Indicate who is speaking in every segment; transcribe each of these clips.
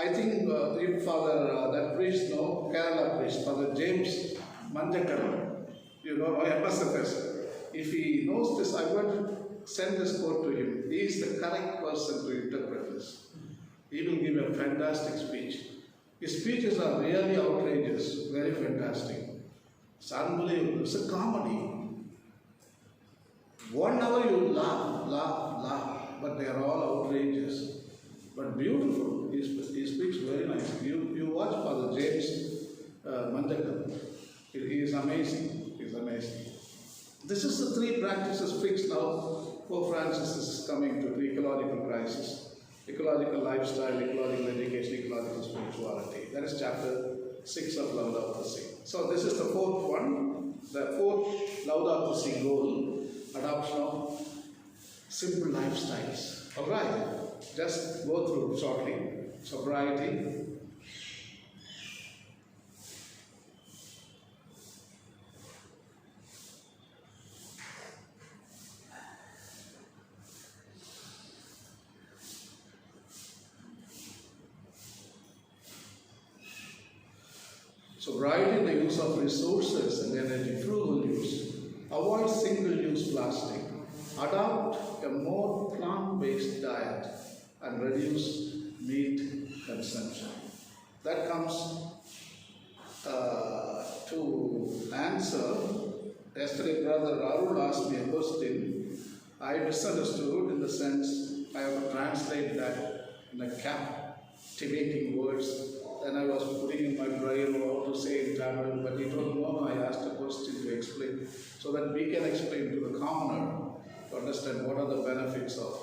Speaker 1: I think if Father, that priest, no, Kerala priest, Father James Manjakar, you know, MSFS, if he knows this, I would send this quote to him. He is the correct person to interpret this. He will give a fantastic speech. His speeches are really outrageous, very fantastic. It's unbelievable. It's a comedy. 1 hour you laugh, laugh, laugh, but they are all outrageous. But beautiful. He speaks very nice. You watch Father James Manjakar. He is amazing. He is amazing. This is the 3 practices fixed now. Pope Francis is coming to the ecological crisis. Ecological lifestyle, ecological education, ecological spirituality. That is chapter 6 of Laudato Si. So this is the 4th one. The 4th Laudato Si goal, adoption of simple lifestyles. Alright, just go through shortly. Sobriety, sobriety in the use of resources and energy, frugal use. Avoid single-use plastic. Adopt a more plant-based diet and reduce meat consumption. That comes to answer. Yesterday, Brother Rahul asked me a question. I misunderstood in the sense I have to translate that in a captivating words. Then I was putting in my brain how to say in Tamil, but he told no, I asked a question to explain, so that we can explain to the commoner to understand what are the benefits of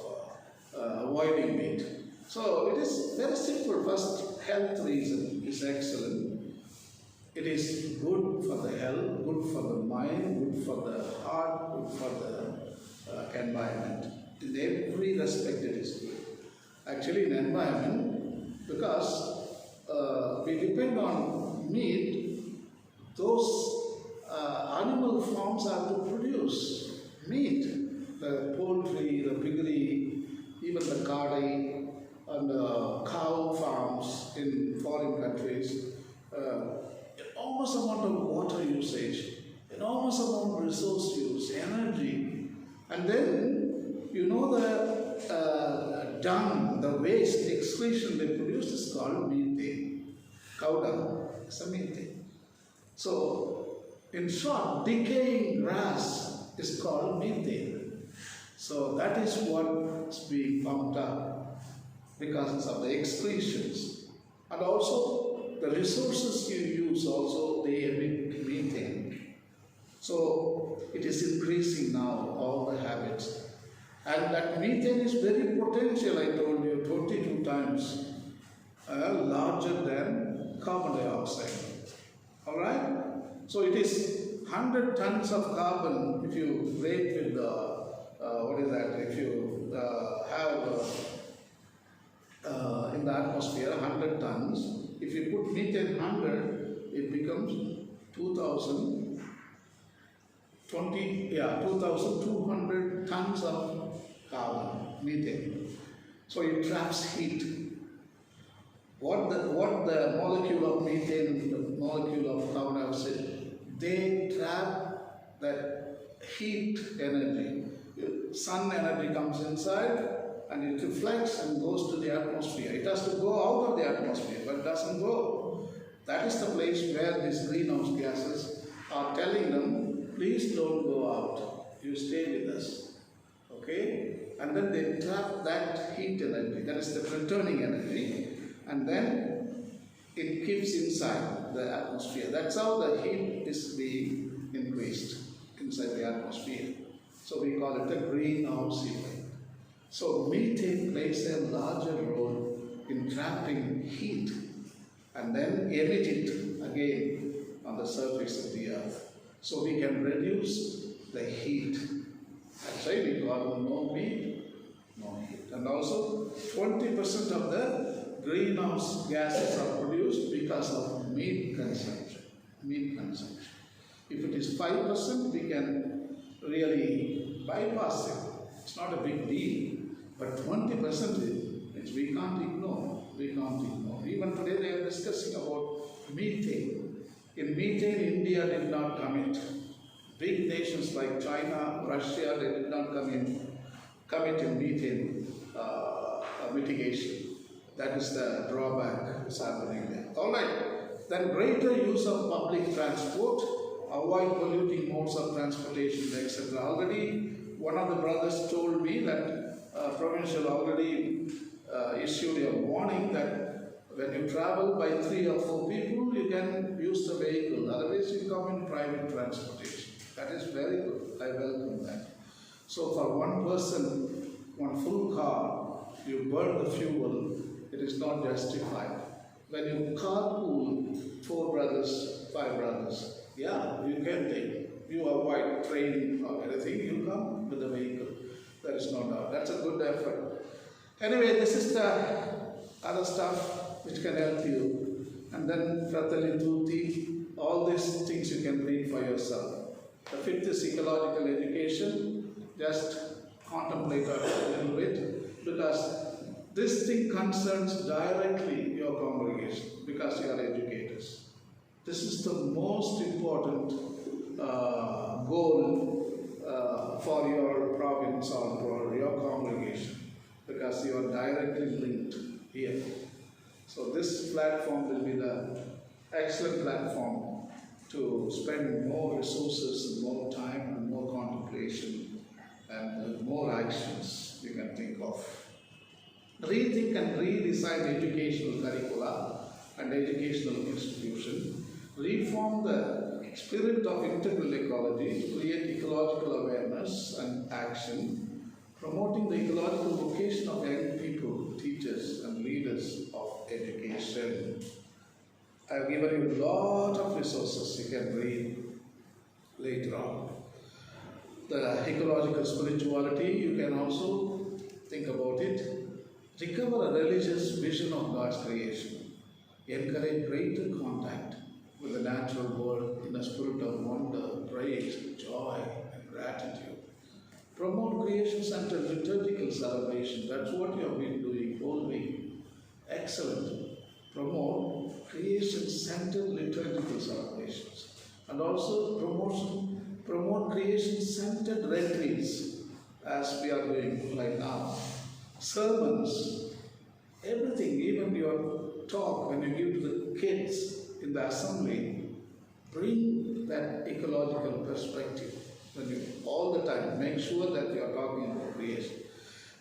Speaker 1: avoiding meat. So it is very simple. First, health reason is excellent. It is good for the health, good for the mind, good for the heart, good for the environment. In every respect it is good. Actually in environment, because we depend on meat, those animal farms are to produce meat. The poultry, the piggery, even the cardai and cow farms in foreign countries, enormous amount of water usage, enormous amount of resource use, energy. And then, you know, the dung, the waste excretion they produce is called methane. Cow dung is a methane. So, in short, decaying grass is called methane. So that is what's being pumped up because of the excretions. And also, the resources you use also, they emit methane. So, it is increasing now, all the habits. And that methane is very potential, I told you, 22 times larger than carbon dioxide. Alright? So it is 100 tons of carbon if you rate with the, if you have in the atmosphere 100 tons, if you put methane 100, it becomes 2,200 tons of carbon, methane. So it traps heat. What the molecule of methane, the molecule of carbon dioxide, they trap the heat energy. Sun energy comes inside and it reflects and goes to the atmosphere. It has to go out of the atmosphere, but doesn't go. That is the place where these greenhouse gases are telling them, please don't go out, you stay with us. Okay? And then they trap that heat energy, that is the returning energy, and then it keeps inside the atmosphere. That's how the heat is being increased inside the atmosphere. So we call it a greenhouse effect. So methane plays a larger role in trapping heat and then emit it again on the surface of the earth. So we can reduce the heat. That's why we call no meat, no heat. And also 20% of the greenhouse gases are produced because of meat consumption. Meat consumption. If it is 5%, we can really bypass it. It's not a big deal. But 20%, it ingredients. We can't ignore. We can't ignore. Even today they are discussing about methane. In methane, India did not commit. Big nations like China, Russia, they did not commit in methane mitigation. That is the drawback that's happening there. All right. Then greater use of public transport, avoid polluting modes of transportation, etc. Already, one of the brothers told me that provincial already issued a warning that when you travel by 3 or 4 people, you can use the vehicle. Otherwise, you come in private transportation. That is very good. I welcome that. So for one person, one full car, you burn the fuel, it is not justified. When you carpool 4 brothers, 5 brothers, yeah, you can take. You avoid train or anything, you come with the vehicle. There is no doubt. That's a good effort. Anyway, this is the other stuff which can help you. And then Fratelli Tutti, all these things you can read for yourself. The 5th is ecological education. Just contemplate a little bit, because this thing concerns directly your congregation, because you are educators. This is the most important goal for your province or for your congregation, because you are directly linked here. So this platform will be the excellent platform to spend more resources and more time and more contemplation and more actions you can think of. Rethink and redesign educational curricula and educational institution. Reform the spirit of integral ecology to create ecological awareness and action, promoting the ecological vocation of young people, teachers and leaders of education. I have given you a lot of resources you can read later on. The ecological spirituality, you can also think about it. Recover a religious vision of God's creation. Encourage greater contact with the natural world in a spirit of wonder, praise, joy, and gratitude. Promote creation-centered liturgical celebration. That's what you have been doing all week. Excellent. Promote creation-centered liturgical celebrations. And also promote creation-centered retreats, as we are doing right now. Sermons, everything, even your talk when you give to the kids in the assembly, bring that ecological perspective. When you all the time make sure that you are talking about creation.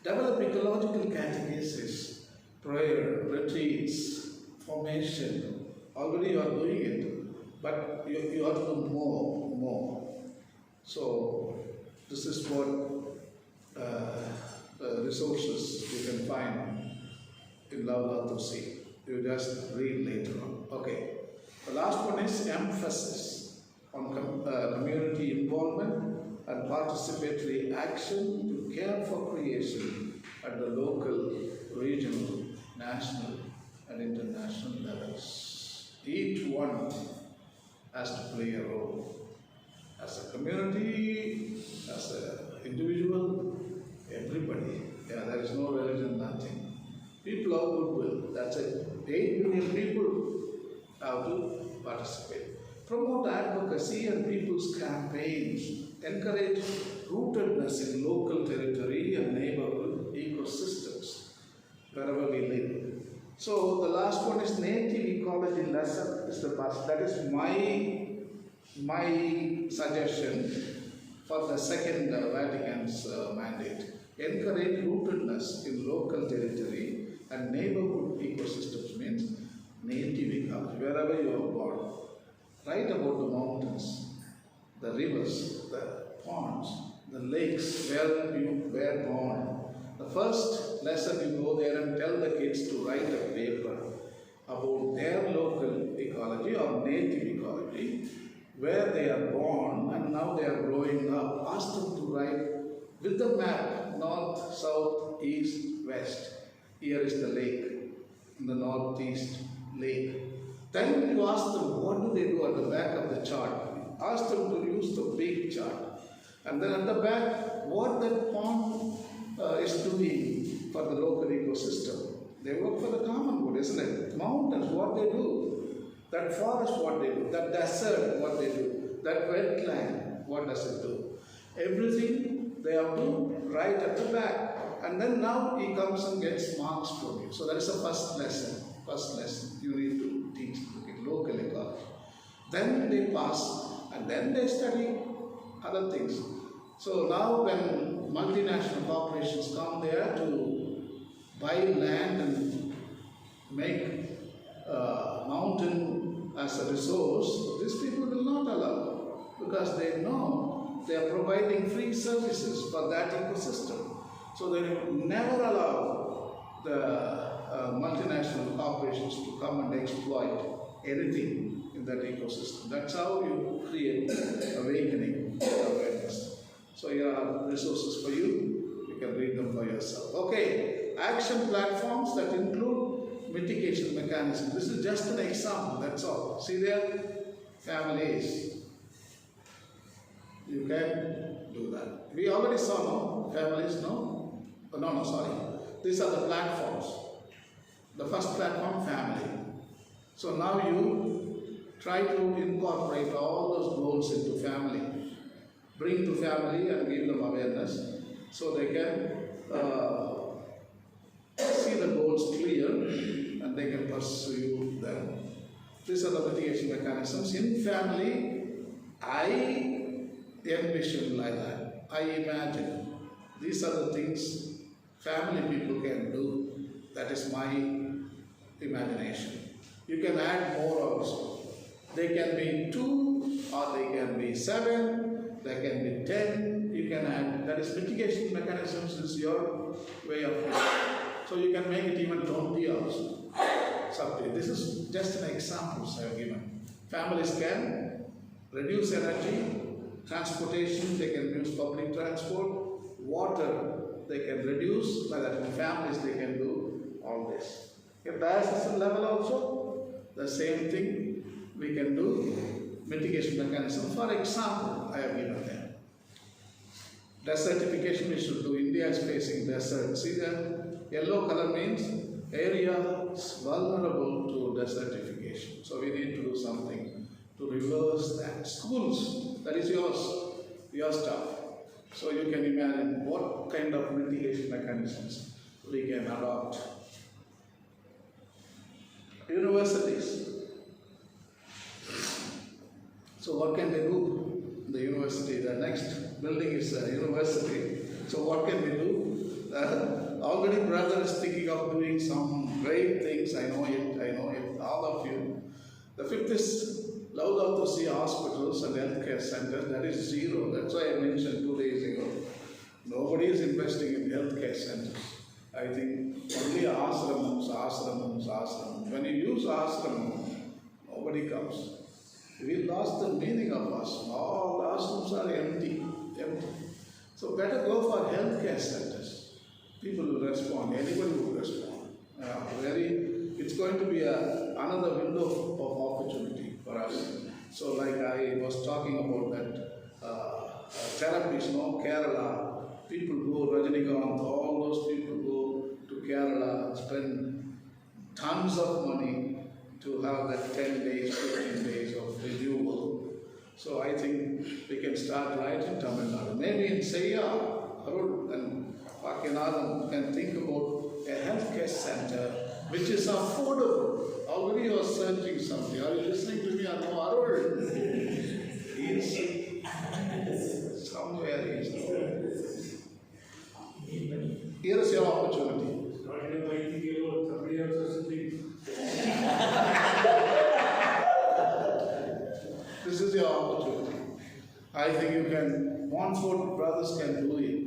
Speaker 1: Develop ecological catechesis, prayer, retreats, formation. Already you are doing it, but you have to do more. So this is what resources you can find in Laudato Si. You just read later on. Okay. The last one is emphasis on community involvement and participatory action to care for creation at the local, regional, national and international levels. Each one has to play a role. As a community, as an individual, everybody. Yeah, there is no religion, nothing. People of goodwill, that's it. 8 million people have to participate. Promote advocacy and people's campaigns. Encourage rootedness in local territory and neighborhood ecosystems wherever we live. So the last one is native ecology lesson. That is my suggestion for the second Vatican's mandate. Encourage rootedness in local territory and neighborhood ecosystems, means native ecology, wherever you are born. Write about the mountains, the rivers, the ponds, the lakes where you were born. The first lesson you go there and tell the kids to write a paper about their local ecology or native ecology, where they are born and now they are growing up. Ask them to write with the map, north, south, east, west. Here is the lake, in the northeast lake. Then you ask them, what do they do at the back of the chart? Ask them to use the big chart. And then at the back, what that pond is doing for the local ecosystem. They work for the common good, isn't it? Mountains, what they do. That forest, what they do. That desert, what they do. That wetland, what does it do? Everything they have to right at the back. And then now he comes and gets marks from you. So that is the first lesson. First lesson you need to teach locally college. Then they pass and then they study other things. So now when multinational corporations come there to buy land and make mountain as a resource, these people will not allow, because they know they are providing free services for that ecosystem. So they will never allow the multinational corporations to come and exploit anything in that ecosystem. That's how you create awakening awareness. So here are resources for you. You can read them for yourself. Okay, action platforms that include mitigation mechanisms. This is just an example, that's all. See there? Families. You can do that. We already saw, no? Families, no? Oh, no, sorry. These are the platforms. The first platform, family. So now you try to incorporate all those goals into family. Bring to family and give them awareness so they can see the goals clear and they can pursue them. These are the mitigation mechanisms. In family, I envision like that. I imagine. These are the things family people can do. That is my imagination. You can add more also. They can be 2 or they can be 7, they can be 10. You can add, that is mitigation mechanisms is your way of thinking. So you can make it even 20 also. It's up to you. This is just an example I have given. Families can reduce energy, transportation, they can use public transport, water, they can reduce, like that in families they can do all this. At diocese level also, the same thing we can do, mitigation mechanism. For example, I have given there. Desertification we should do. India is facing desert. See that yellow color means areas vulnerable to desertification. So we need to do something to reverse that. Schools, that is your stuff. So you can imagine what kind of mitigation mechanisms we can adopt. Universities. So what can they do? The university, the next building is a university. So what can we do? Already brother is thinking of doing some great things. I know it, all of you. The 5th is Laudato see hospitals and healthcare centers. That is 0. That's why I mentioned 2 days ago. Nobody is investing in healthcare centers. I think only ashramams. When you use ashram, nobody comes. We lost the meaning of ashram. All ashrams are empty. So better go for healthcare centers. People will respond. Anybody will respond. It's going to be another window of opportunity for us. So like I was talking about that therapies, Kerala. People go, Rajinikanth, all those people go to Kerala, spend tons of money to have that 10 days, 15 days of renewal. So I think we can start right in Tamil Nadu. Maybe in Seyya, Arul and Pakinadam can think about a healthcare center which is affordable. Already you are searching something. Are you listening to me or no? Arul? He's somewhere he is. Here is your opportunity. This is your opportunity. I think you can, Montfort brothers can do it.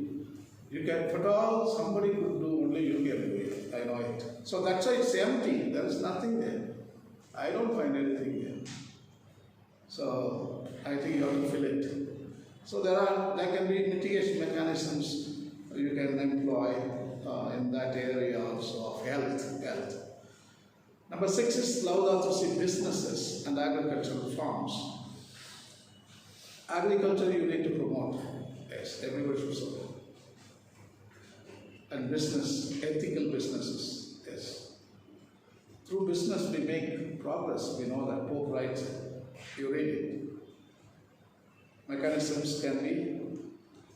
Speaker 1: You can, if at all somebody could do, only you can do it. I know it. So that's why it's empty. There is nothing there. I don't find anything there. So I think you have to fill it. So there can be mitigation mechanisms you can employ in that area also of health. Number 6 is Laudato si businesses and agricultural farms. Agriculture you need to promote. Yes, everybody should support. And business, ethical businesses. Yes. progress. We know that Pope writes it. You read it. Mechanisms can be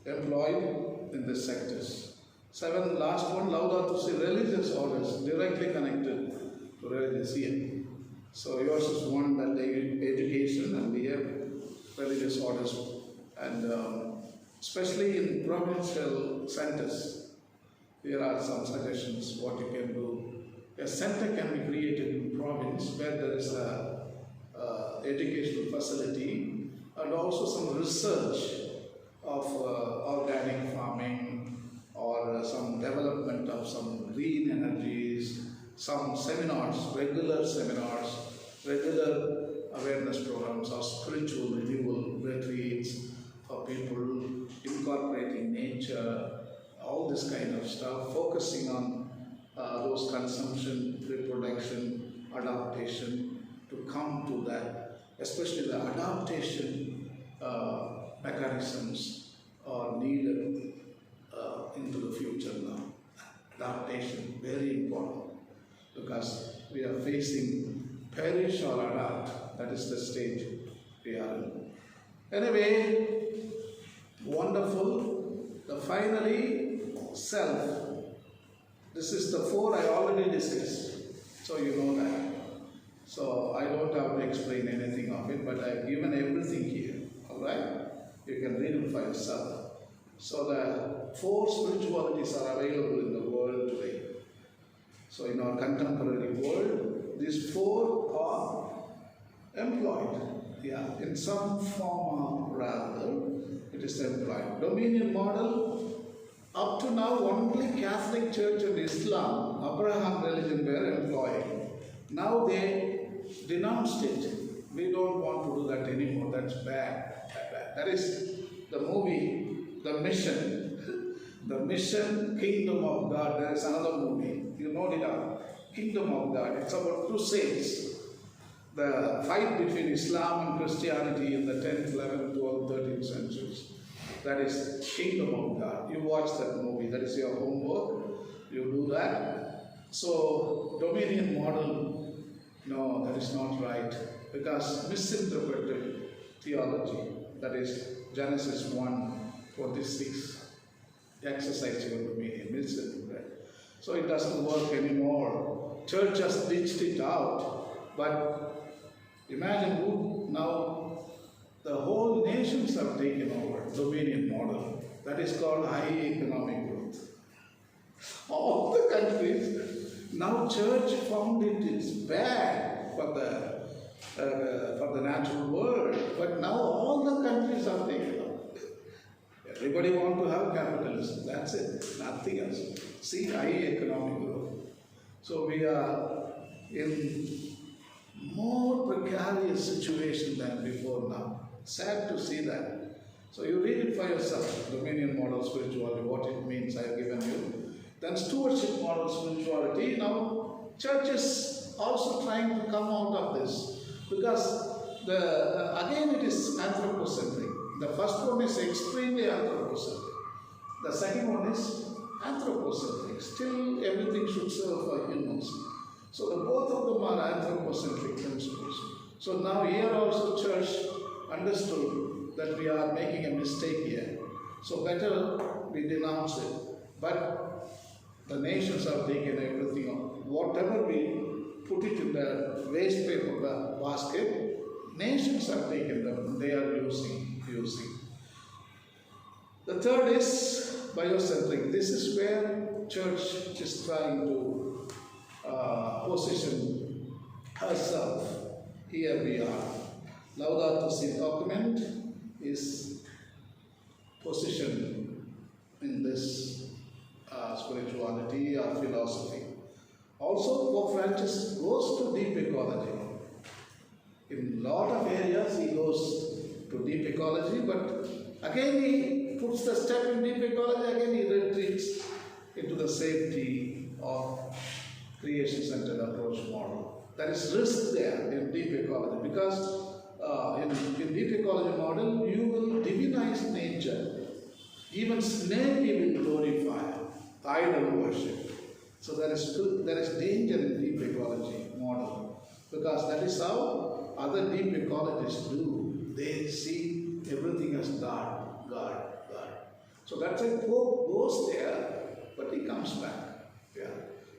Speaker 1: employed in these sectors. 7, last one, Laudato Si, religious orders directly connected to religious here. So yours is one that they education, and we have religious orders, and especially in provincial centers, here are some suggestions what you can do. A center can be created in province where there is a educational facility and also some research of organic farming or some development of some green energies, some seminars, regular awareness programs or spiritual renewal retreats for people, incorporating nature, all this kind of stuff, focusing on those consumption, reproduction, adaptation, to come to that, especially the adaptation mechanisms are needed into the future now. Adaptation, very important, because we are facing perish or adapt. That is the stage we are in. Anyway, wonderful. Finally, self. This is the 4 I already discussed, so you know that. So I don't have to explain anything of it, but I've given everything here. All right, you can read it for yourself. So the 4 spiritualities are available in the world today. So in our contemporary world, these 4 are employed. Yeah, in some form or rather, it is employed. Dominion model. Up to now, only Catholic Church and Islam, Abraham religion, were employed. Now they denounced it. We don't want to do that anymore. That's bad. That is the movie, The Mission. The Mission, Kingdom of God. There is another movie. You know it, Kingdom of God. It's about crusades. The fight between Islam and Christianity in the 10th, 11th, 12th, 13th centuries. That is Kingdom of God. You watch that movie. That is your homework. You do that. So, dominion model, no, that is not right. Because misinterpreted theology. That is Genesis 1:26. Exercise your dominion. Misinterpreted. So it doesn't work anymore. Church has ditched it out. But imagine who now. The whole nations have taken over dominion model. That is called high economic growth. All the countries, now church found it is bad for the natural world, but now all the countries are taken over. Everybody want to have capitalism. That's it. Nothing else. See, high economic growth. So we are in more precarious situation than before now. Sad to see that. So you read it for yourself. Dominion model spirituality, what it means I have given you. Then stewardship model spirituality. Now church is also trying to come out of this, because again it is anthropocentric. The first one is extremely anthropocentric. The second one is anthropocentric. Still everything should serve for humans. So the both of them are anthropocentric principles. So now here also church understood that we are making a mistake here. So better we denounce it. But the nations have taken everything on. Whatever we put it in the waste paper basket, nations have taken them. They are using. The third is biocentric. This is where church is trying to position herself. Here we are. Laudato Si document is positioned in this spirituality or philosophy. Also, Pope Francis goes to deep ecology. In a lot of areas he goes to deep ecology, but again he puts the step in deep ecology, again he retreats into the safety of creation-centered approach model. There is risk there in deep ecology, because in deep ecology model you will divinize nature. Even snake you will glorify, idol worship. So there is danger in deep ecology model, because that is how other deep ecologists do. They see everything as God, God, God. So that's why Pope goes there, but he comes back. Yeah.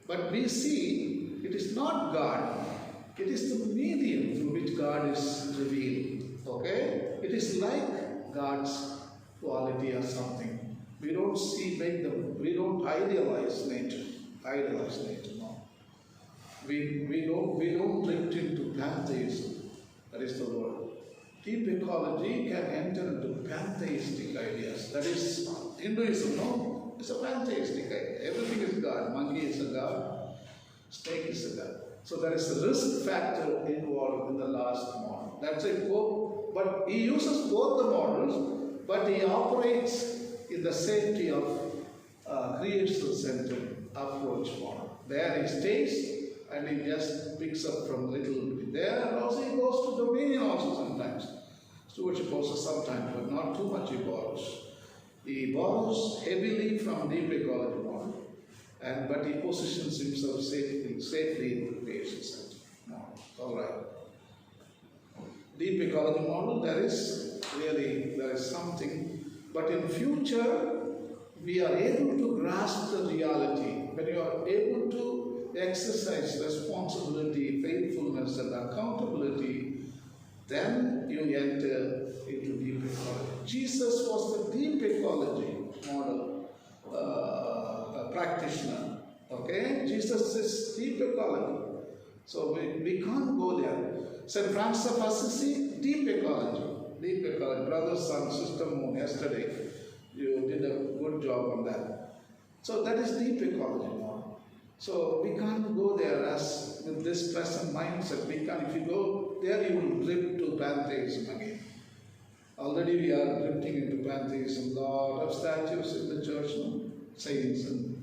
Speaker 1: But we see it is not God. It is the medium through which God is revealed. Okay? It is like God's quality or something. We don't we don't idealize nature. Idealize nature, no. We don't drift into pantheism. That is the word. Deep ecology can enter into pantheistic ideas. That is Hinduism, no? It's a pantheistic idea. Everything is God. Monkey is a God. Snake is a God. So there is a risk factor involved in the last model. That's a Pope, but he uses both the models, but he operates in the safety of creation-centered approach model. There he stays and he just picks up from little bit there, and also he goes to dominion also sometimes. Stewardship also sometimes, but not too much he borrows. He borrows heavily from deep ecology model, but he positions himself safely in the creation center. No, all right. Deep ecology model, there is something, but in future we are able to grasp the reality. When you are able to exercise responsibility, faithfulness, and accountability, then you enter into deep ecology. Jesus was the deep ecology model practitioner. Okay? Jesus is deep ecology. So we can't go there. St. Francis of Assisi, deep ecology. Deep ecology. Brother, son, sister Moon, yesterday, you did a good job on that. So that is deep ecology model. So we can't go there as with this present mindset. We can, if you go there, you will drift to pantheism again. Already we are drifting into pantheism. Lot of statues in the church, no? Saints, and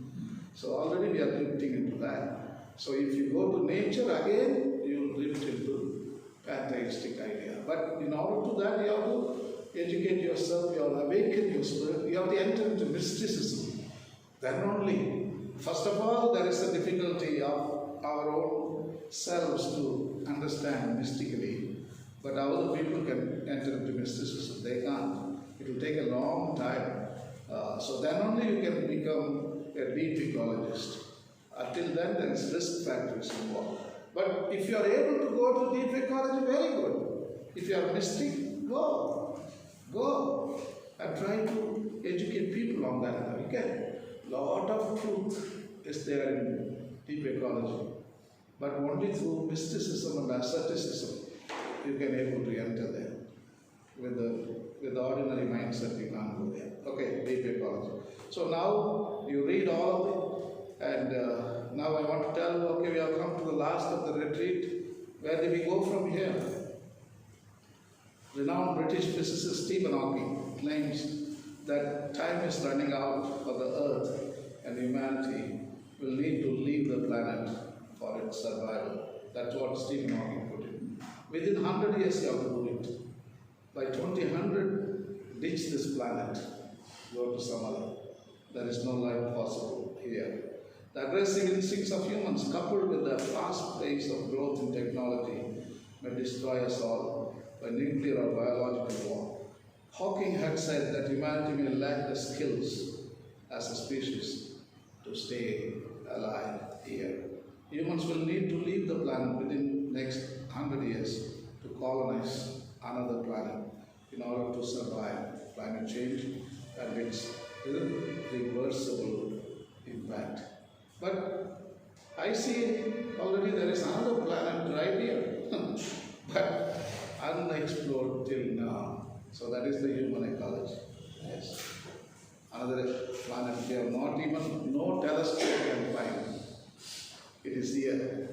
Speaker 1: so already we are drifting into that. So if you go to nature again, you will drift into pantheistic idea. But in order to that, you have to educate yourself, you have to awaken your spirit, you have to enter into mysticism. Then only, first of all, there is a difficulty of our own selves to understand mystically. But other people can enter into mysticism. They can't. It will take a long time. So then only you can become a deep ecologist. Until then, there is risk factors involved. But if you are able to go to deep ecology, very good. If you are a mystic, go. Go. And try to educate people on that. Okay? Lot of truth is there in deep ecology. But only through mysticism and asceticism you can able to enter there. With the ordinary mindset, you can't go there. Okay, deep ecology. So now you read all of it, and now I want to tell you, okay, we have come to the last of the retreat. Where do we go from here? Renowned British physicist Stephen Hawking claims that time is running out for the Earth and humanity will need to leave the planet for its survival. That's what Stephen Hawking put it. Within 100 years you have to do it. By 2100, ditch this planet, go to some other. There is no life possible here. The aggressive instincts of humans, coupled with the fast pace of growth in technology, may destroy us all by nuclear or biological war. Hawking had said that humanity may lack the skills as a species to stay alive here. Humans will need to leave the planet within next 100 years to colonize another planet in order to survive climate change and its irreversible impact. But I see already there is another planet right here, but unexplored till now. So that is the human ecology. Yes. Another planet we have not even, no telescope can find. It is here,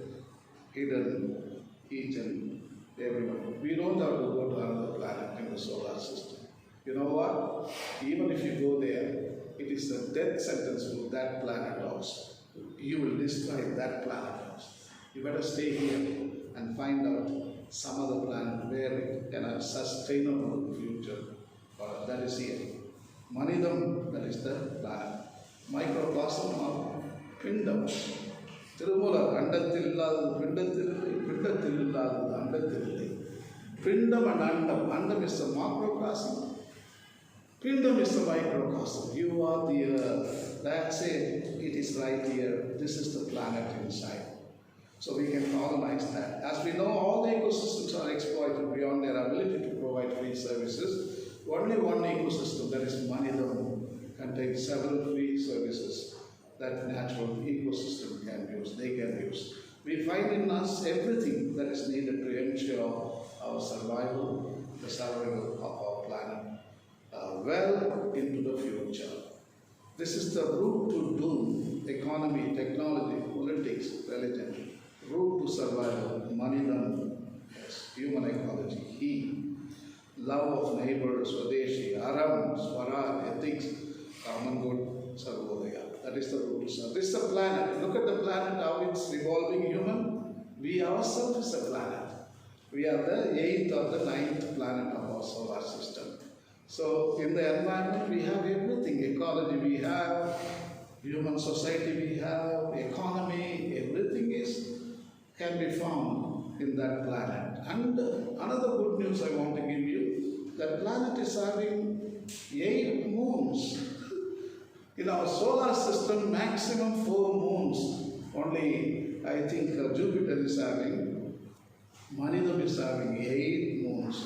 Speaker 1: hidden, each and everyone. We don't have to go to another planet in the solar system. You know what? Even if you go there, it is a death sentence for that planet also. You will destroy that planet also. You better stay here and find out some other planet where it can have a sustainable future. That is here. Manidam, that is the planet. Microcosm of Pindam. Tirumula, Kandathil, Pindathil, இல்லாதது அண்டத்தில் இல்லை. Pindam and Andam. Andam is the macrocosm. Pindam is the microcosm. You are the earth. That's it. It is right here. This is the planet inside. So we can colonize that. As we know, all the ecosystems are exploited beyond their ability to provide free services. Only one ecosystem, that is Manidam, contains several free services that natural ecosystem can use, they can use. We find in us everything that is needed to ensure our survival, the survival of our planet, well into the future. This is the route to doom: economy, technology, politics, religion. Route to survival: Manidam, yes, human ecology, he. Love of neighbors, Swadeshi, Aram, Swaraj, ethics, common good, Sarvodaya. That is the route to serve. This is the planet. Look at the planet, how it's revolving human. We ourselves is a planet. We are the 8th or the 9th planet of our solar system. So in the environment we have everything. Ecology we have, human society we have, economy, everything can be found in that planet. And another good news I want to give you, that planet is having 8 moons. In our solar system, maximum 4 moons. Only, I think Jupiter is having, Manidam is having 8 moons.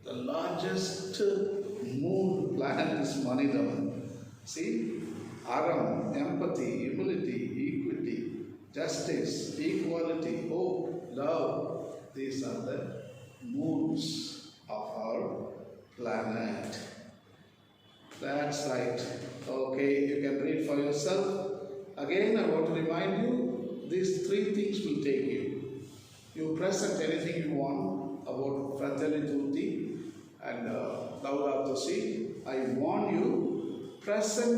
Speaker 1: The largest moon planet is Manidam. See, Aram, empathy, humility, equity, justice, equality, hope, love. These are the moons of our planet. That's right. Okay, you can read for yourself. Again, I want to remind you, these 3 things will take you. You present anything you want about Fratelli Tutti and Laudato Si. I warn you, present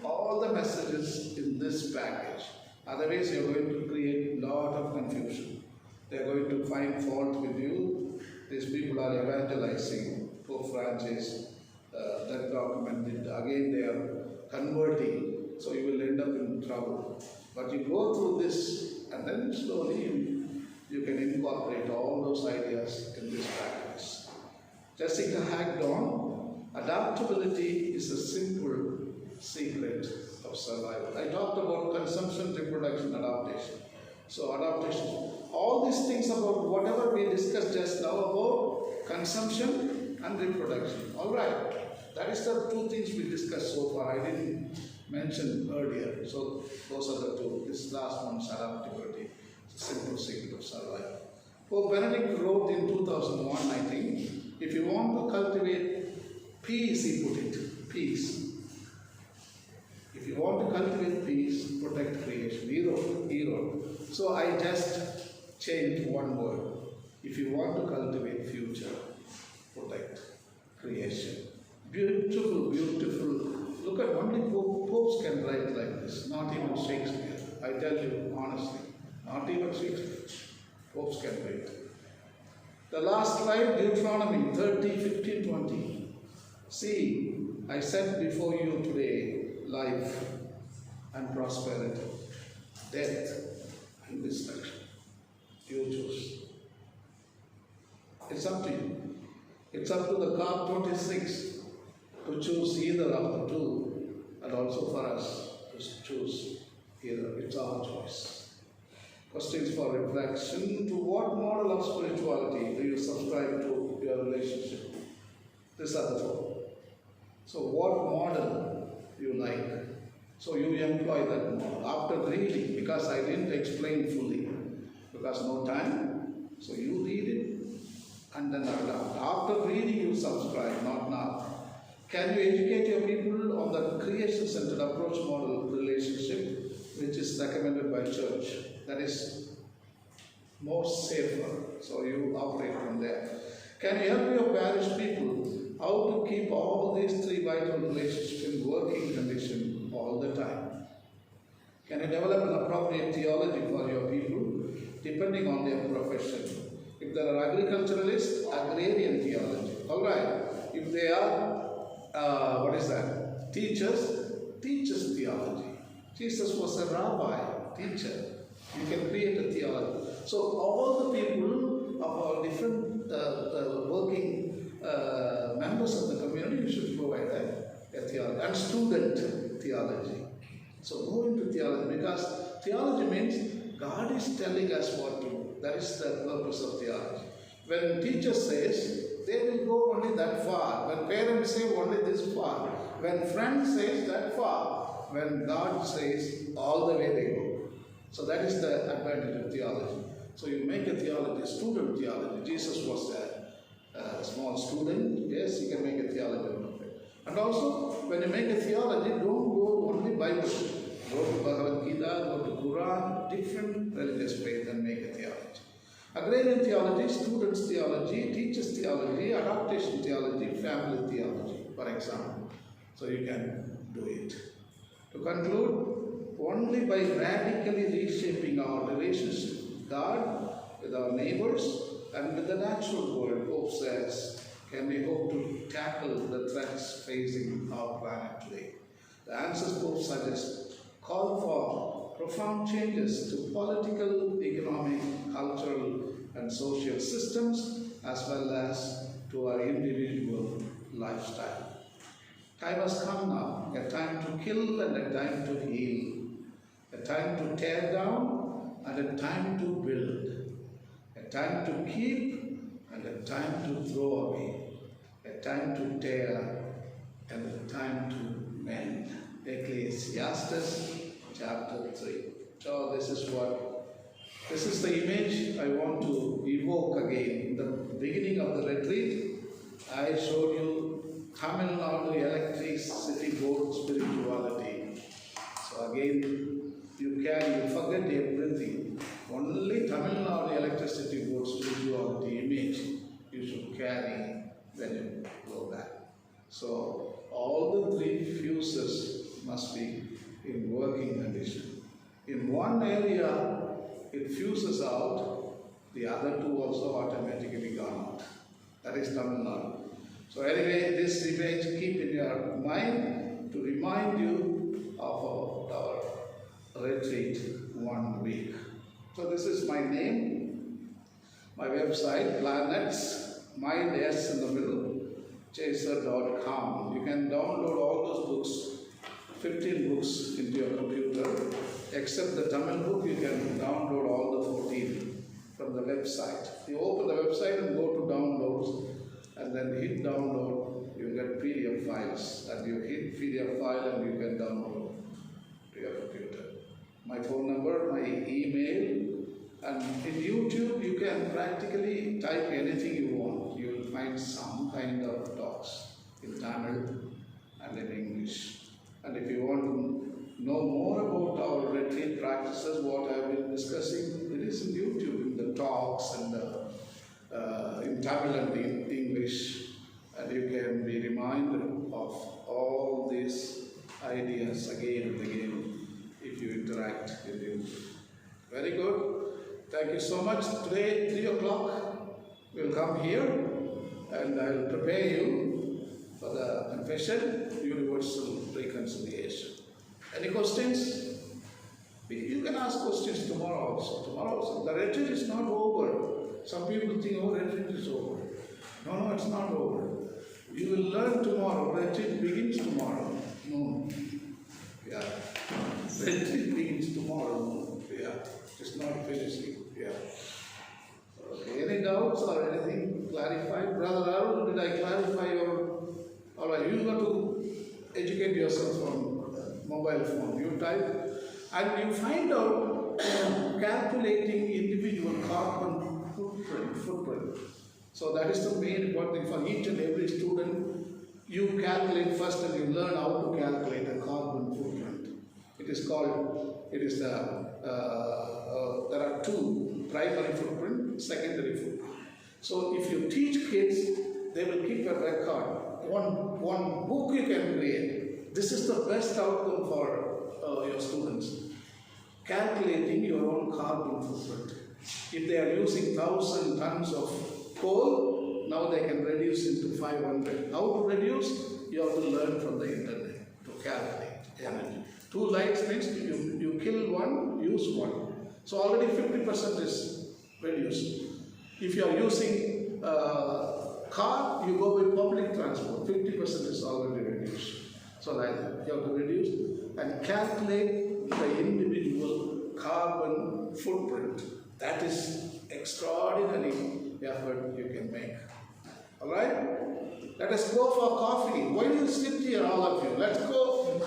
Speaker 1: all the messages in this package. Otherwise, you're going to create a lot of confusion. They're going to find fault with you. These people are evangelizing. Pope Francis, that document, again they are converting. So you will end up in trouble. But you go through this and then slowly you can incorporate all those ideas in this practice. Jessica hacked on, adaptability is a simple secret of survival. I talked about consumption, reproduction, adaptation. So adaptation, all these things about whatever we discussed just now about consumption and reproduction. All right, that is the 2 things we discussed so far. I didn't mention earlier. So those are the 2. This last one is adaptability. It's a simple secret of survival. Pope Benedict wrote in 2001, I think, if you want to cultivate peace, he put it, peace. If you want to cultivate peace, protect creation. He wrote. So I just changed one word. If you want to cultivate future, protect creation. Beautiful, beautiful. Look at, only popes can write like this, not even Shakespeare. I tell you honestly, not even Shakespeare. Popes can write. The last slide, Deuteronomy 30:15-20. See, I set before you today life and prosperity, death and destruction. You choose. It's up to you. It's up to the COP 26 to choose either of the 2, and also for us to choose either. It's our choice. Questions for reflection: to what model of spirituality do you subscribe to your relationship? These are the 4. So what model you like? So you employ that model. After reading, because I didn't explain fully, because no time, so you read it and then adopt. After reading, you subscribe, not now. Can you educate your people on the creation-centered approach model relationship, which is recommended by church? That is more safer, so you operate from there. Can you help your parish people how to keep all these 3 vital relationships in working condition all the time? Can you develop an appropriate theology for your people depending on their profession? If there are agriculturalists, agrarian theology. All right. If they are, teachers, teachers theology. Jesus was a rabbi, teacher. You can create a theology. So all the people of our different working members of the community, you should provide a theology and student theology. So go into theology, because theology means God is telling us what to do. That is the purpose of theology. When teacher says, they will go only that far. When parents say only this far. When friends say that far. When God says all the way they go. So that is the advantage of theology. So you make a theology, student theology. Jesus was a small student. Yes, you can make a theology out of it. And also, when you make a theology, don't go only Bible. Go to Bhagavad Gita, go to Quran, different religious faith, and make a theology. Agrarian theology, students theology, teachers theology, adaptation theology, family theology, for example. So you can do it. To conclude, only by radically reshaping our relationship with God, with our neighbors, and with the natural world, Pope says, can we hope to tackle the threats facing our planet today. The answers Pope suggests call for profound changes to political, economic, cultural, and social systems, as well as to our individual lifestyle. Time has come now, a time to kill and a time to heal, a time to tear down and a time to build, a time to keep and a time to throw away, a time to tear and a time to mend. Ecclesiastes chapter 3. So this is the image I want to evoke again. In the beginning of the retreat, I showed you Tamil Nadu electricity board spirituality. So again, you forget everything. Only Tamil Nadu electricity board spirituality image you should carry when you go back. So all the three fuses must be in working condition. In one area, it fuses out, the other two also automatically gone out. That is Tamil Nadu. So anyway, this image keep in your mind to remind you of our retreat 1 week. So this is my name, my website, planets, mind S in the middle, chaser.com. You can download all those books, 15 books into your computer. Except the Tamil book, you can download all the 14 from the website. You open the website and go to downloads, and then hit download, you get PDF files. And you hit PDF file and you can download to your computer. My phone number, my email, and in YouTube you can practically type anything you want. You will find some kind of talks in Tamil and in English. And if you want to know more about our retreat practices, what I have been discussing, it is in YouTube, in the talks and in Tamil and in English. And you can be reminded of all these ideas again and again if you interact with YouTube. Very good. Thank you so much. Today, 3 o'clock, we'll come here and I'll prepare you for the confession, universal reconciliation. Any questions? You can ask questions tomorrow also. The retreat is not over. Some people think, oh, retreat is over. No, it's not over. You will learn tomorrow. Retreat begins tomorrow. No. Yeah. Retreat begins tomorrow. No. Yeah. It's not finishing. Yeah. Okay. Any doubts or anything clarified? Brother Arul, did I clarify your... All right, you got to educate yourself on mobile phone. You type and you find out calculating individual carbon footprint. So that is the main important thing for each and every student. You calculate first and you learn how to calculate a carbon footprint. There are two, primary footprint, secondary footprint. So if you teach kids, they will keep a record. One book you can create. This is the best outcome for your students. Calculating your own carbon footprint. If they are using 1,000 tons of coal, now they can reduce it to 500. How to reduce? You have to learn from the internet to calculate energy. 2 lights means you kill one, use one. So already 50% is reduced. If you are using car, you go with public transport, 50% is already reduced. So that you have to reduce and calculate the individual carbon footprint. That is extraordinary effort you can make. Alright? Let us go for coffee. Why do you sit here, all of you? Let's go.